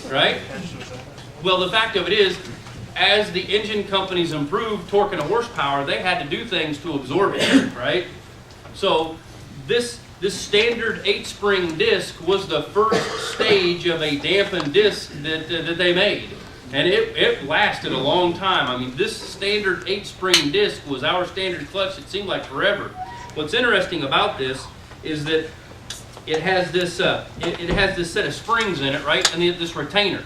right? Well, the fact of it is, as the engine companies improved torque and horsepower, they had to do things to absorb it, right? So this standard 8-spring disc was the first stage of a dampened disc that they made. And it lasted a long time. I mean, this standard 8-spring disc was our standard clutch. It seemed like forever. What's interesting about this is that it has this set of springs in it, right? And this retainer,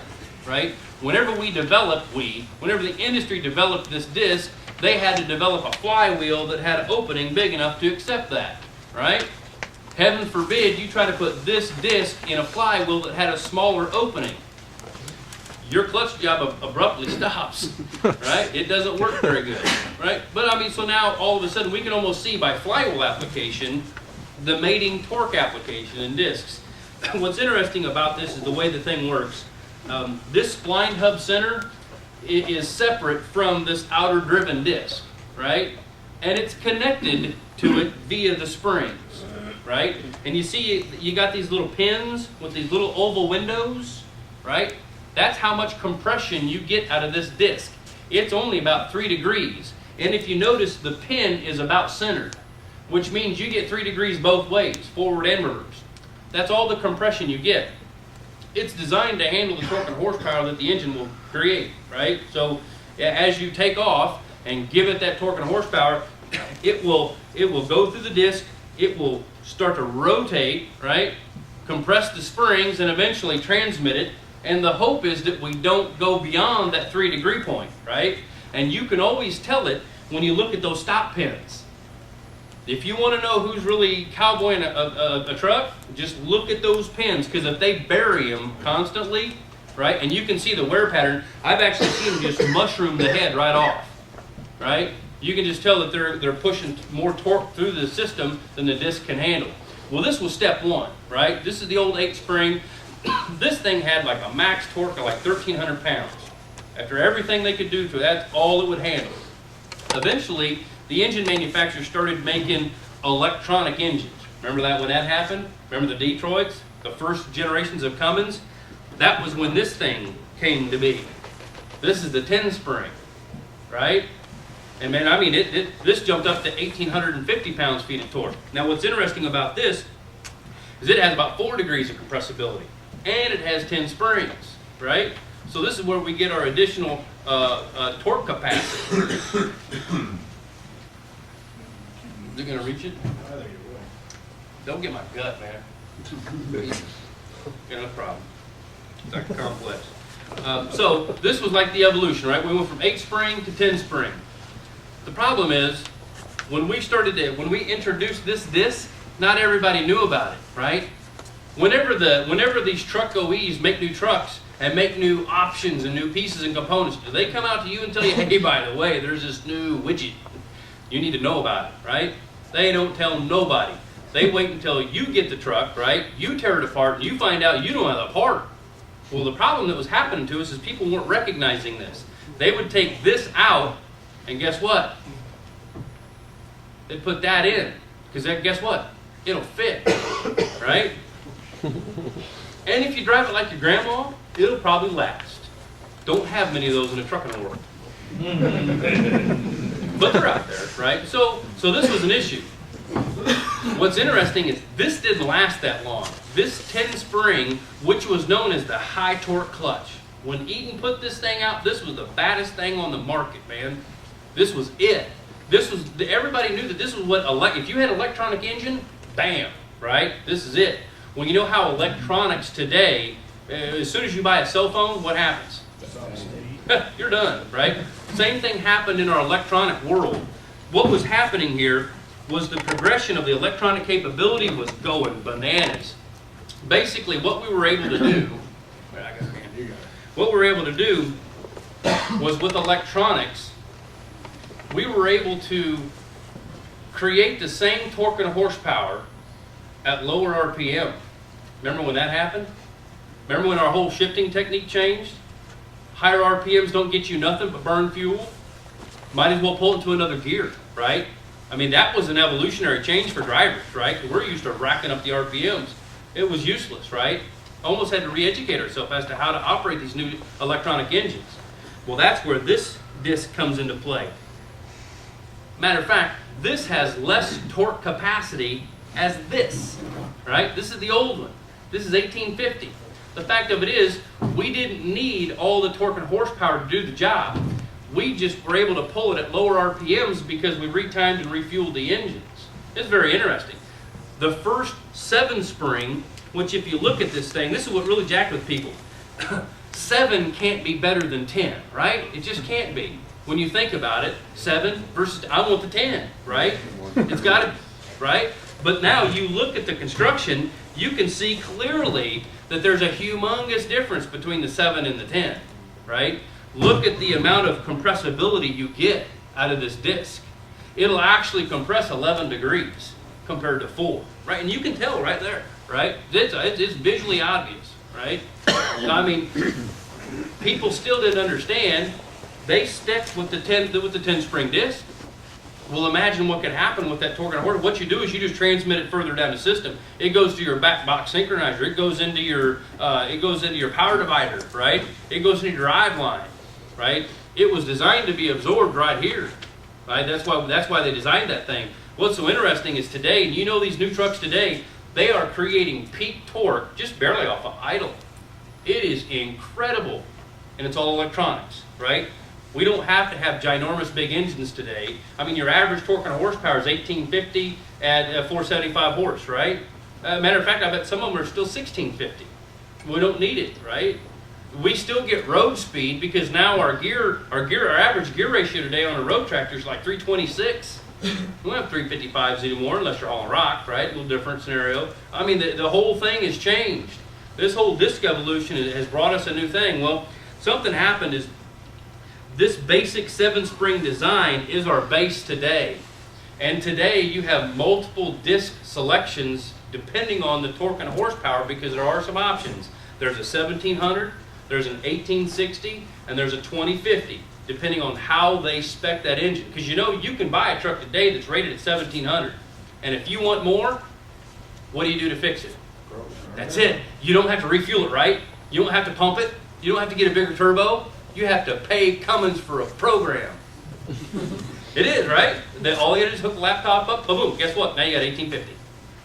right? Whenever the industry developed this disc, they had to develop a flywheel that had an opening big enough to accept that, right? Heaven forbid you try to put this disc in a flywheel that had a smaller opening. Your clutch job abruptly stops, right? It doesn't work very good, right? But I mean, so now all of a sudden we can almost see by flywheel application the mating torque application in discs. What's interesting about this is the way the thing works. This spline hub center is separate from this outer driven disc, right? And it's connected to it via the springs, right? And you see you got these little pins with these little oval windows, right? That's how much compression you get out of this disc. It's only about 3 degrees. And if you notice, the pin is about centered, which means you get 3 degrees both ways, forward and reverse. That's all the compression you get. It's designed to handle the torque and horsepower that the engine will create, right? So as you take off and give it that torque and horsepower, it will go through the disc, it will start to rotate, right? Compress the springs and eventually transmit it. And the hope is that we don't go beyond that 3 degree point, right? And you can always tell it when you look at those stop pins. If you want to know who's really cowboying a truck, just look at those pins, because if they bury them constantly, right, and you can see the wear pattern, I've actually seen them just mushroom the head right off, right? You can just tell that they're pushing more torque through the system than the disc can handle. Well, this was step 1, right? This is the old 8-spring. This thing had like a max torque of like 1,300 pounds. After everything they could do to it, that's all it would handle. Eventually, the engine manufacturers started making electronic engines. Remember that when that happened? Remember the Detroits? The first generations of Cummins? That was when this thing came to be. This is the 10-spring, right? And man, I mean, this jumped up to 1,850 pounds-feet of torque. Now, what's interesting about this is it has about 4 degrees of compressibility. And it has 10 springs, right? So this is where we get our additional torque capacity. Is it going to reach it? Don't get my gut, man. Yeah, no problem. It's like complex. So this was like the evolution, right? We went from 8-spring to 10-spring. The problem is, when we introduced this disc, not everybody knew about it, right? Whenever these truck OEs make new trucks and make new options and new pieces and components, do they come out to you and tell you, hey, by the way, there's this new widget. You need to know about it, right? They don't tell nobody. They wait until you get the truck, right? You tear it apart and you find out you don't have the part. Well, the problem that was happening to us is people weren't recognizing this. They would take this out and guess what? They'd put that in. Because guess what? It'll fit, right? And if you drive it like your grandma, it'll probably last. Don't have many of those in a trucking world. But they're out there, right? So this was an issue. What's interesting is this didn't last that long. This 10-spring, which was known as the high torque clutch. When Eaton put this thing out, this was the baddest thing on the market, man. This was it. Everybody knew that this was what, if you had an electronic engine, bam, right? This is it. Well, you know how electronics today, as soon as you buy a cell phone, what happens? You're done, right? Same thing happened in our electronic world. What was happening here was the progression of the electronic capability was going bananas. Basically, what we were able to do, was with electronics, we were able to create the same torque and horsepower at lower RPM. Remember when that happened? Remember when our whole shifting technique changed? Higher RPMs don't get you nothing but burn fuel. Might as well pull into another gear, right? I mean, that was an evolutionary change for drivers, right? We're used to racking up the RPMs. It was useless, right? almost had to re-educate ourselves as to how to operate these new electronic engines. Well, that's where this disc comes into play. Matter of fact, this has less torque capacity as this, right? This is the old one. This is 1850. The fact of it is, we didn't need all the torque and horsepower to do the job. We just were able to pull it at lower RPMs because we retimed and refueled the engines. It's very interesting. The first 7-spring, which if you look at this thing, this is what really jacked with people. 7 can't be better than 10, right? It just can't be. When you think about it, 7 versus, I want the 10, right? It's got to, right? But now you look at the construction, you can see clearly that there's a humongous difference between the 7 and the 10, right? Look at the amount of compressibility you get out of this disc. It'll actually compress 11 degrees compared to 4, right? And you can tell right there, right? It's visually obvious, right? I mean, people still didn't understand. They stuck with the 10-spring disc. Well, imagine what could happen with that torque and horsepower. What you do is you just transmit it further down the system. It goes to your back box synchronizer. It goes into your power divider, right? It goes into your drive line, right? It was designed to be absorbed right here, right? That's why they designed that thing. What's so interesting is today, and you know these new trucks today, they are creating peak torque just barely off of idle. It is incredible, and it's all electronics, right? We don't have to have ginormous big engines today. I mean, your average torque and horsepower is 1850 at 475 horse, right? Matter of fact, I bet some of them are still 1650. We don't need it, right? We still get road speed because now our average gear ratio today on a road tractor is like 326. We don't have 355s anymore unless you're hauling rock, right? A little different scenario. I mean, the whole thing has changed. This whole disc evolution has brought us a new thing. Well, something happened is this basic 7-spring design is our base today. And today you have multiple disc selections depending on the torque and horsepower because there are some options. There's a 1700, there's an 1860, and there's a 2050, depending on how they spec that engine. Because you know, you can buy a truck today that's rated at 1700. And if you want more, what do you do to fix it? That's it. You don't have to refuel it, right? You don't have to pump it. You don't have to get a bigger turbo. You have to pay Cummins for a program. It is, right? All you got to do is hook the laptop up, boom, guess what? Now you got 1850,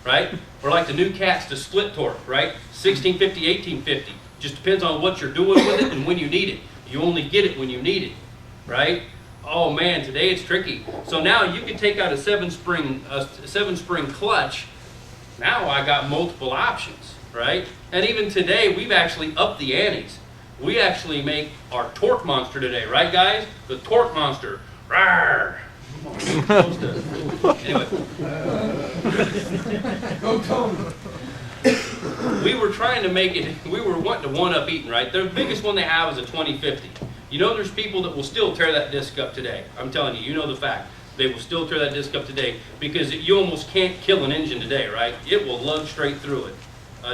right? Or like the new cats, the split torque, right? 1650, 1850. Just depends on what you're doing with it and when you need it. You only get it when you need it, right? Oh man, today it's tricky. So now you can take out a 7-spring clutch. Now I got multiple options, right? And even today, we've actually upped the antes. We actually make our torque monster today, right guys? The torque monster. Rawr. Anyway. Go Tony. We were trying to make it, we were wanting to one-up Eaton, right? The biggest one they have is a 2050. You know there's people that will still tear that disc up today. I'm telling you, you know the fact. They will still tear that disc up today because you almost can't kill an engine today, right? It will lug straight through it,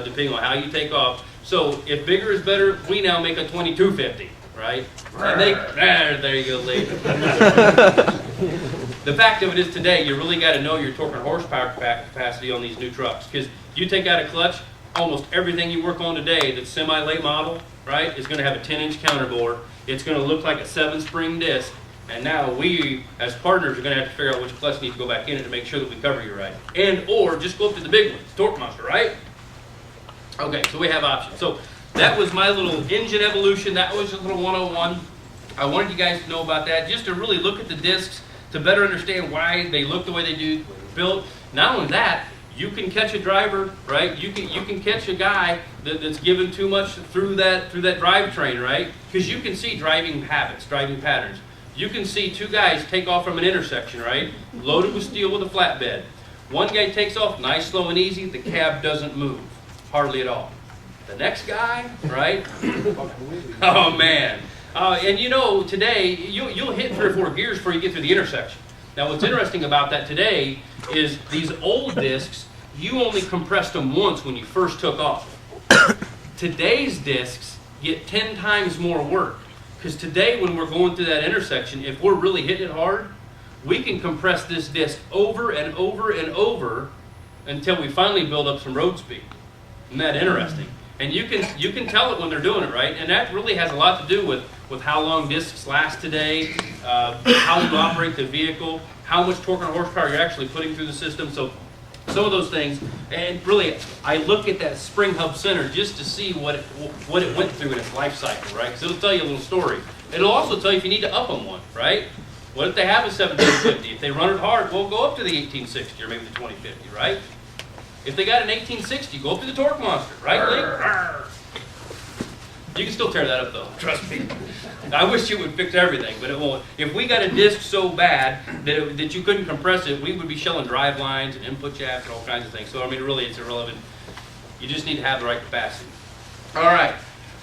depending on how you take off. So if bigger is better, we now make a 2250, right? And there you go, Lee. The fact of it is today, you really got to know your torque and horsepower capacity on these new trucks. Because you take out a clutch, almost everything you work on today that's semi-late model, right, is going to have a 10-inch counterbore. It's going to look like a 7-spring disc. And now we, as partners, are going to have to figure out which clutch needs to go back in it to make sure that we cover you right. And or just go up to the big one, torque monster, right? Okay, so we have options. So that was my little engine evolution. That was a little 101. I wanted you guys to know about that, just to really look at the discs, to better understand why they look the way they do, built. Not only that, you can catch a driver, right? You can catch a guy that's given too much through that drivetrain, right? Because you can see driving habits, driving patterns. You can see two guys take off from an intersection, right? Loaded with steel with a flatbed. One guy takes off nice, slow, and easy. The cab doesn't move, hardly at all. The next guy, right? Oh man! And you know, today you'll hit 3 or 4 gears before you get through the intersection. Now, what's interesting about that today is these old discs. You only compressed them once when you first took off. Today's discs get 10 times more work. Because today when we're going through that intersection, if we're really hitting it hard, we can compress this disc over and over and over until we finally build up some road speed. Isn't that interesting? And you can tell it when they're doing it right, and that really has a lot to do with how long discs last today, how you operate the vehicle, how much torque and horsepower you're actually putting through the system. So some of those things, and really, I look at that spring hub center just to see what it went through in its life cycle, right? Because it'll tell you a little story. It'll also tell you if you need to up them one, right? What if they have a 1750? If they run it hard, we'll go up to the 1860 or maybe the 2050, right? If they got an 1860, go up to the torque monster, right, Lee? You can still tear that up, though. Trust me. I wish you would fix everything, but it won't. If we got a disc so bad that you couldn't compress it, we would be shelling drive lines and input shafts and all kinds of things. So, I mean, really, it's irrelevant. You just need to have the right capacity. All right.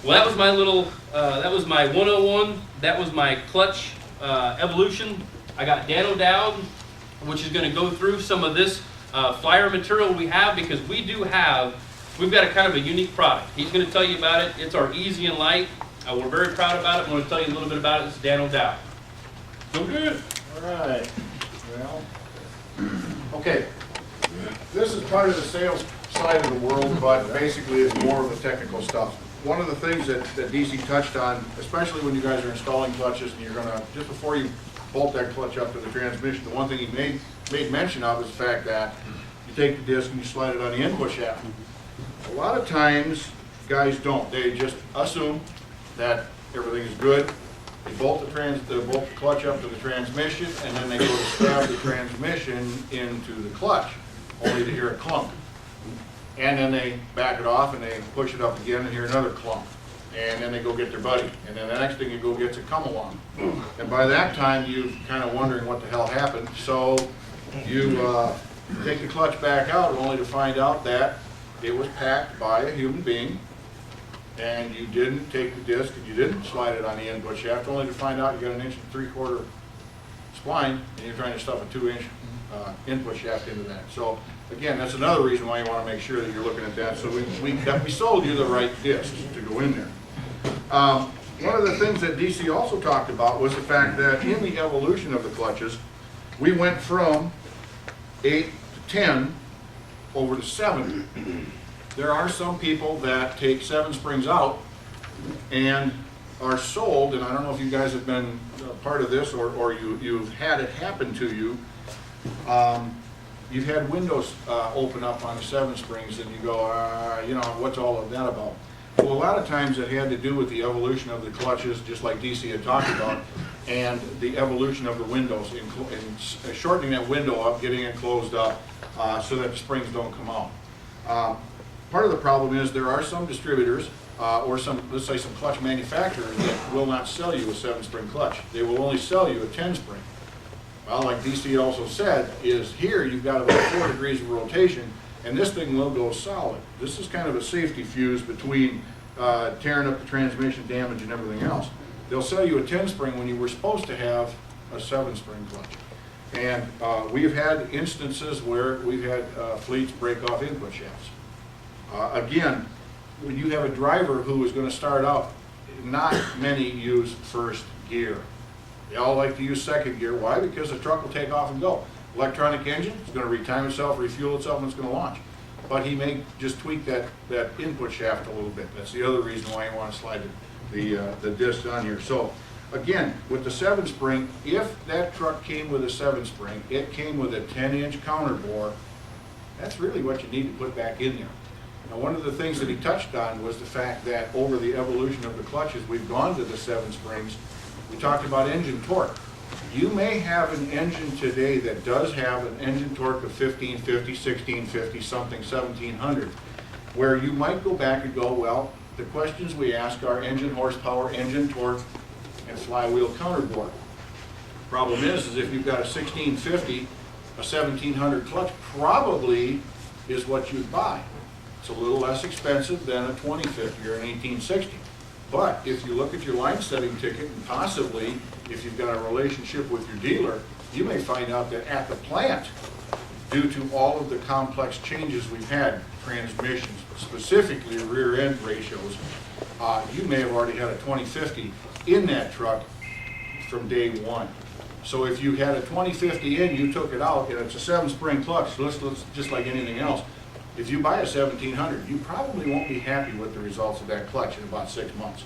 Well, that was my little, that was my 101. That was my clutch evolution. I got Dan O'Dowd, which is going to go through some of this flyer material we have, because we've got a kind of a unique product. He's going to tell you about it. It's our Easy and Light. We're very proud about it. I'm going to tell you a little bit about it. This is Dan O'Dowd. So good. All right. Well, okay. This is part of the sales side of the world, but basically it's more of the technical stuff. One of the things that DC touched on, especially when you guys are installing clutches and you're going to, just before you bolt that clutch up to the transmission, the one thing he made mention of is the fact that you take the disc and you slide it on the input shaft. A lot of times, guys don't. They just assume that everything is good. They bolt the clutch up to the transmission, and then they go to stab the transmission into the clutch, only to hear a clunk. And then they back it off and they push it up again and hear another clunk. And then they go get their buddy. And then the next thing you go get's a come along. And by that time, you're kind of wondering what the hell happened. So you take the clutch back out only to find out that it was packed by a human being, and you didn't take the disc and you didn't slide it on the input shaft, only to find out you got an 1 3/4 spline and you're trying to stuff a 2-inch input shaft into that. So again, that's another reason why you want to make sure that you're looking at that. So we sold you the right discs to go in there. One of the things that DC also talked about was the fact that in the evolution of the clutches, we went from 8 to 10 over to 7. There are some people that take 7 springs out and are sold, and I don't know if you guys have been part of this or you've had it happen to you. You've had windows open up on the 7 springs and you go, you know, what's all of that about? Well, a lot of times it had to do with the evolution of the clutches, just like DC had talked about, and the evolution of the windows, and shortening that window up, getting it closed up so that the springs don't come out. Part of the problem is there are some distributors or some, let's say some clutch manufacturers that will not sell you a 7-spring clutch. They will only sell you a 10-spring. Well, like DC also said, is here you've got about 4 degrees of rotation, and this thing will go solid. This is kind of a safety fuse between tearing up the transmission, damage, and everything else. They'll sell you a 10-spring when you were supposed to have a 7-spring clutch. And we've had instances where we've had fleets break off input shafts. Again, when you have a driver who is going to start up, not many use first gear. They all like to use second gear. Why? Because the truck will take off and go. Electronic engine is going to retime itself, refuel itself, and it's going to launch. But he may just tweak that input shaft a little bit. That's the other reason why you want to slide the disc on here. So again, with the 7-spring, if that truck came with a 7-spring, it came with a 10-inch counter bore, that's really what you need to put back in there. Now, one of the things that he touched on was the fact that over the evolution of the clutches, we've gone to the 7 springs. We talked about engine torque. You may have an engine today that does have an engine torque of 1550, 1650, something 1700, where you might go back and go, well, the questions we ask are engine horsepower, engine torque, and flywheel counterbore. Problem is if you've got a 1650, a 1700 clutch probably is what you'd buy. It's a little less expensive than a 2050 or an 1860. But if you look at your line setting ticket, and possibly if you've got a relationship with your dealer, you may find out that at the plant, due to all of the complex changes we've had, transmissions, specifically rear end ratios, you may have already had a 2050 in that truck from day one. So if you had a 2050 in, you took it out, and it's a 7-spring clutch, so let's just like anything else. If you buy a 1700, you probably won't be happy with the results of that clutch in about 6 months.